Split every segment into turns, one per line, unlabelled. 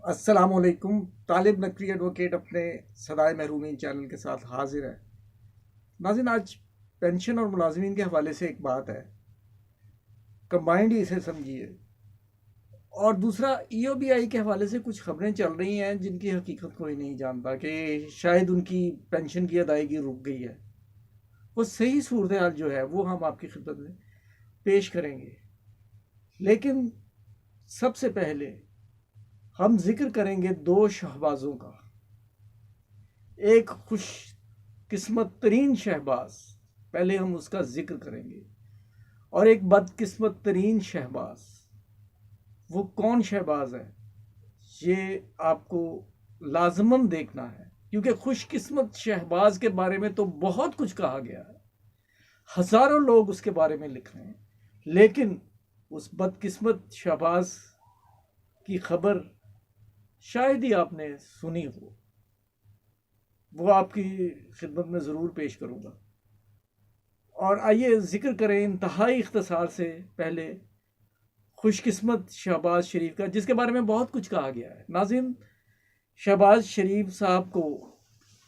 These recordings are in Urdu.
السلام علیکم۔ طالب نقوی ایڈوکیٹ اپنے صدائے محرومین چینل کے ساتھ حاضر ہے۔ ناظرین، آج پینشن اور ملازمین کے حوالے سے ایک بات ہے، کمبائنڈ ہی اسے سمجھیے۔ اور دوسرا، ای او بی آئی کے حوالے سے کچھ خبریں چل رہی ہیں جن کی حقیقت کوئی نہیں جانتا، کہ شاید ان کی پینشن کی ادائیگی رک گئی ہے۔ وہ صحیح صورتحال جو ہے وہ ہم آپ کی خدمت میں پیش کریں گے، لیکن سب سے پہلے ہم ذکر کریں گے دو شہبازوں کا۔ ایک خوش قسمت ترین شہباز، پہلے ہم اس کا ذکر کریں گے، اور ایک بد قسمت ترین شہباز۔ وہ کون شہباز ہے یہ آپ کو لازماً دیکھنا ہے، کیونکہ خوش قسمت شہباز کے بارے میں تو بہت کچھ کہا گیا ہے، ہزاروں لوگ اس کے بارے میں لکھ رہے ہیں، لیکن اس بد قسمت شہباز کی خبر شاید ہی آپ نے سنی ہو۔ وہ آپ کی خدمت میں ضرور پیش کروں گا۔ اور آئیے ذکر کریں انتہائی اختصار سے پہلے خوش قسمت شہباز شریف کا، جس کے بارے میں بہت کچھ کہا گیا ہے۔ ناظرین، شہباز شریف صاحب کو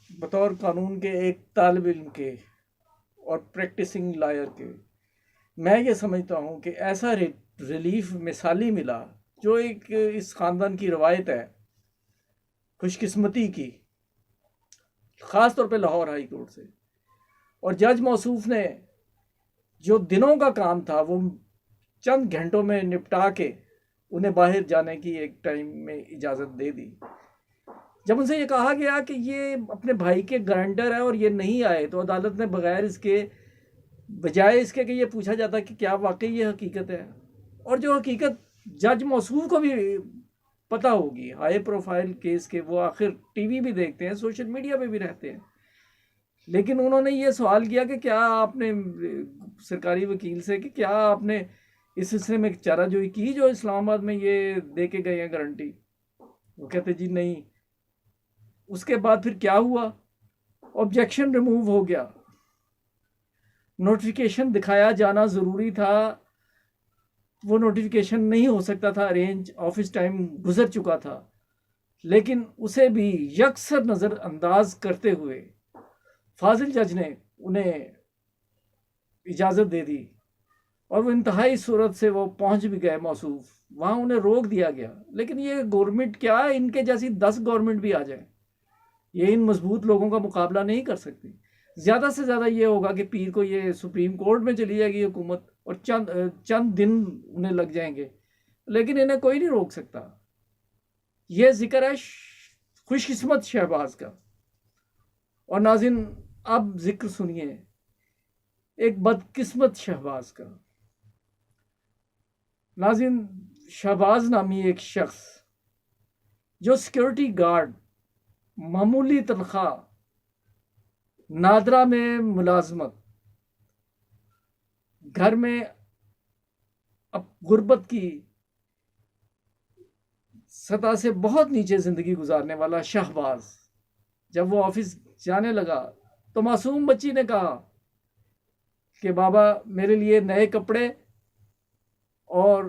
بطور قانون کے ایک طالب علم کے اور پریکٹسنگ لائر کے، میں یہ سمجھتا ہوں کہ ایسا ریلیف مثالی ملا، جو ایک اس خاندان کی روایت ہے خوش قسمتی کی، خاص طور پہ لاہور ہائی کورٹ سے۔ اور جج موصوف نے جو دنوں کا کام تھا وہ چند گھنٹوں میں نپٹا کے انہیں باہر جانے کی ایک ٹائم میں اجازت دے دی۔ جب ان سے یہ کہا گیا کہ یہ اپنے بھائی کے گارنٹر ہے اور یہ نہیں آئے، تو عدالت نے بغیر اس کے، بجائے اس کے کہ یہ پوچھا جاتا کہ کیا واقعی یہ حقیقت ہے، اور جو حقیقت جج موصوف کو بھی پتہ ہوگی، ہائی پروفائل کیس کے وہ آخر ٹی وی بھی دیکھتے ہیں، سوشل میڈیا پہ بھی رہتے ہیں، لیکن انہوں نے یہ سوال کیا کہ کیا آپ نے سرکاری وکیل سے کہ کیا آپ نے اس سلسلے میں چارہ جوئی کی جو اسلام آباد میں یہ دے کے گئے ہیں گارنٹی؟ وہ کہتے جی نہیں۔ اس کے بعد پھر کیا ہوا؟ آبجیکشن ریموو ہو گیا، نوٹیفیکیشن دکھایا جانا ضروری تھا، وہ نوٹیفیکیشن نہیں ہو سکتا تھا ارینج، آفس ٹائم گزر چکا تھا، لیکن اسے بھی یکسر نظر انداز کرتے ہوئے فاضل جج نے انہیں اجازت دے دی، اور وہ انتہائی صورت سے وہ پہنچ بھی گئے موصوف، وہاں انہیں روک دیا گیا۔ لیکن یہ گورنمنٹ کیا، ان کے جیسی 10 گورنمنٹ بھی آ جائیں، یہ ان مضبوط لوگوں کا مقابلہ نہیں کر سکتی۔ زیادہ سے زیادہ یہ ہوگا کہ پیر کو یہ سپریم کورٹ میں چلی جائے گی حکومت، اور چند دن انہیں لگ جائیں گے، لیکن انہیں کوئی نہیں روک سکتا۔ یہ ذکر ہے خوش قسمت شہباز کا۔ اور ناظرین، اب ذکر سنیے ایک بدقسمت شہباز کا۔ ناظرین، شہباز نامی ایک شخص جو سیکیورٹی گارڈ، معمولی تنخواہ، نادرہ میں ملازمت، گھر میں غربت کی سطح سے بہت نیچے زندگی گزارنے والا شہباز، جب وہ آفس جانے لگا تو معصوم بچی نے کہا کہ بابا میرے لیے نئے کپڑے اور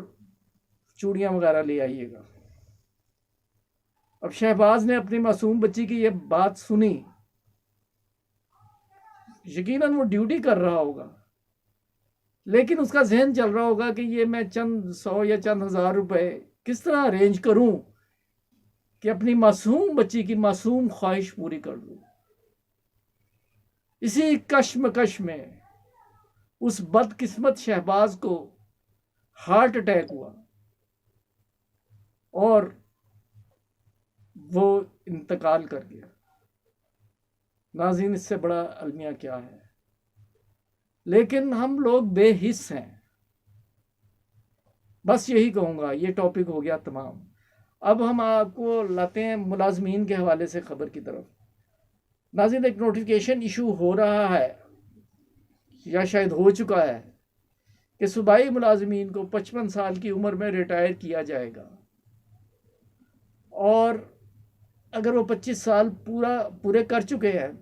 چوڑیاں وغیرہ لے آئیے گا۔ اب شہباز نے اپنی معصوم بچی کی یہ بات سنی، یقیناً وہ ڈیوٹی کر رہا ہوگا، لیکن اس کا ذہن چل رہا ہوگا کہ یہ میں چند 100 یا چند ہزار روپے کس طرح ارینج کروں کہ اپنی معصوم بچی کی معصوم خواہش پوری کر دوں۔ اسی کشمکش میں اس بدقسمت شہباز کو ہارٹ اٹیک ہوا اور وہ انتقال کر گیا۔ ناظرین، اس سے بڑا المیہ کیا ہے؟ لیکن ہم لوگ بے حس ہیں، بس یہی کہوں گا، یہ ٹاپک ہو گیا تمام۔ اب ہم آپ کو لاتے ہیں ملازمین کے حوالے سے خبر کی طرف۔ ناظرین، ایک نوٹیفیکیشن ایشو ہو رہا ہے یا شاید ہو چکا ہے کہ صوبائی ملازمین کو 55 سال کی عمر میں ریٹائر کیا جائے گا، اور اگر وہ 25 سال پورے کر چکے ہیں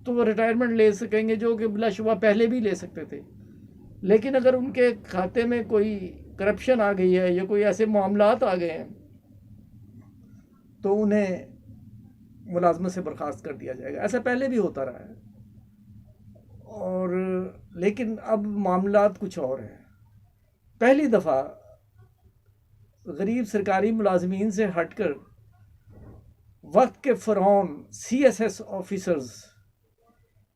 تو وہ ریٹائرمنٹ لے سکیں گے، جو کہ بلا شبہ پہلے بھی لے سکتے تھے۔ لیکن اگر ان کے کھاتے میں کوئی کرپشن آ گئی ہے یا کوئی ایسے معاملات آ گئے ہیں تو انہیں ملازمت سے برخاست کر دیا جائے گا. ایسا پہلے بھی ہوتا رہا ہے. اور لیکن اب معاملات کچھ اور ہیں. پہلی دفعہ غریب سرکاری ملازمین سے ہٹ کر وقت کے فرعون CSS آفیسرز،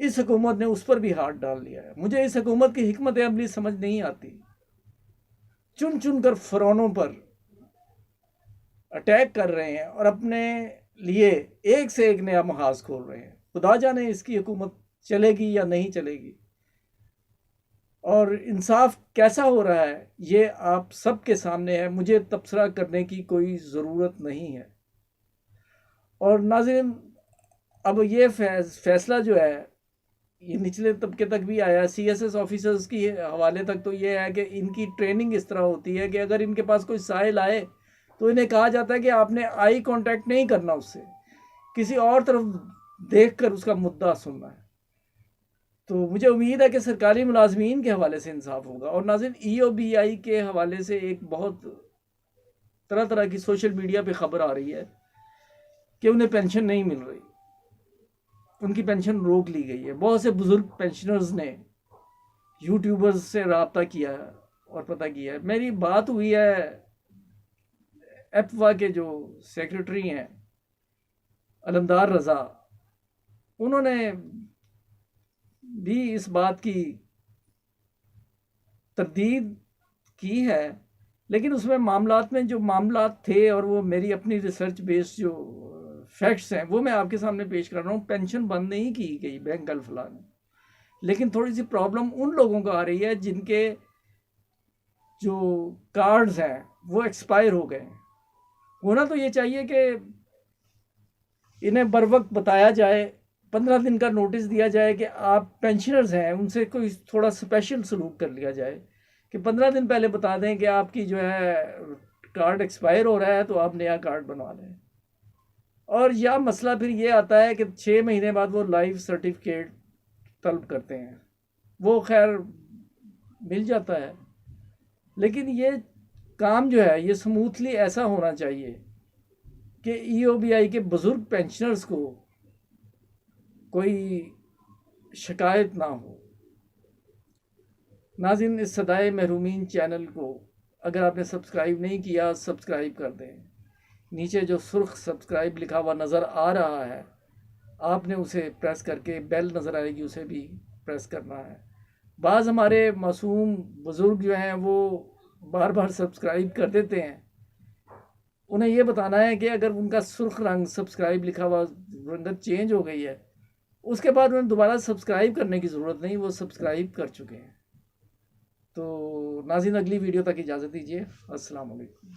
اس حکومت نے اس پر بھی ہاتھ ڈال لیا ہے. مجھے اس حکومت کی حکمت عملی سمجھ نہیں آتی. چن چن کر فرعونوں پر اٹیک کر رہے ہیں اور اپنے لیے ایک سے ایک نیا محاذ کھول رہے ہیں. خدا جانے اس کی حکومت چلے گی یا نہیں چلے گی، اور انصاف کیسا ہو رہا ہے یہ آپ سب کے سامنے ہے. مجھے تبصرہ کرنے کی کوئی ضرورت نہیں ہے. اور ناظرین، اب یہ فیصلہ جو ہے یہ نچلے طبقے تک بھی آیا. CSS آفیسرز کی حوالے تک تو یہ ہے کہ ان کی ٹریننگ اس طرح ہوتی ہے کہ اگر ان کے پاس کوئی سائل آئے تو انہیں کہا جاتا ہے کہ آپ نے آئی کانٹیکٹ نہیں کرنا، اس سے کسی اور طرف دیکھ کر اس کا مدعا سننا ہے. تو مجھے امید ہے کہ سرکاری ملازمین کے حوالے سے انصاف ہوگا. اور ناظرین، EOBI کے حوالے سے ایک بہت طرح طرح کی سوشل میڈیا پہ خبر آ رہی ہے کہ انہیں پینشن نہیں مل رہی، ان کی پینشن روک لی گئی ہے. بہت سے بزرگ پینشنرز نے یوٹیوبرز سے رابطہ کیا ہے اور پتہ کیا ہے. میری بات ہوئی ہے ایپوا کے جو سیکرٹری ہیں علمدار رضا، انہوں نے بھی اس بات کی تردید کی ہے، لیکن اس میں معاملات میں جو معاملات تھے اور وہ میری اپنی ریسرچ بیس جو فیکٹس ہیں وہ میں آپ کے سامنے پیش کر رہا ہوں. پینشن بند نہیں کی گئی بینک الفلاح نے، لیکن تھوڑی سی پرابلم ان لوگوں کو آ رہی ہے جن کے جو کارڈز ہیں وہ ایکسپائر ہو گئے ہیں. ہونا تو یہ چاہیے کہ انہیں بر وقت بتایا جائے، 15 دن کا نوٹس دیا جائے کہ آپ پینشنرز ہیں ان سے کوئی تھوڑا اسپیشل سلوک کر لیا جائے کہ 15 دن پہلے بتا دیں کہ آپ کی جو ہے کارڈ ایکسپائر ہو رہا ہے تو آپ نیا کارڈ بنوا لیں. اور یا مسئلہ پھر یہ آتا ہے کہ 6 مہینے بعد وہ لائف سرٹیفکیٹ طلب کرتے ہیں. وہ خیر مل جاتا ہے، لیکن یہ کام جو ہے یہ سموتھلی ایسا ہونا چاہیے کہ EOBI کے بزرگ پینشنرز کو کوئی شکایت نہ ہو. ناظرین، اس صدائے محرومین چینل کو اگر آپ نے سبسکرائب نہیں کیا سبسکرائب کر دیں. نیچے جو سرخ سبسکرائب لکھا ہوا نظر آ رہا ہے آپ نے اسے پریس کر کے، بیل نظر آئے گی اسے بھی پریس کرنا ہے. بعض ہمارے معصوم بزرگ جو ہیں وہ بار بار سبسکرائب کر دیتے ہیں. انہیں یہ بتانا ہے کہ اگر ان کا سرخ رنگ سبسکرائب لکھا ہوا رنگت چینج ہو گئی ہے اس کے بعد انہیں دوبارہ سبسکرائب کرنے کی ضرورت نہیں، وہ سبسکرائب کر چکے ہیں. تو ناظرین، اگلی ویڈیو تک اجازت دیجیے. السلام علیکم.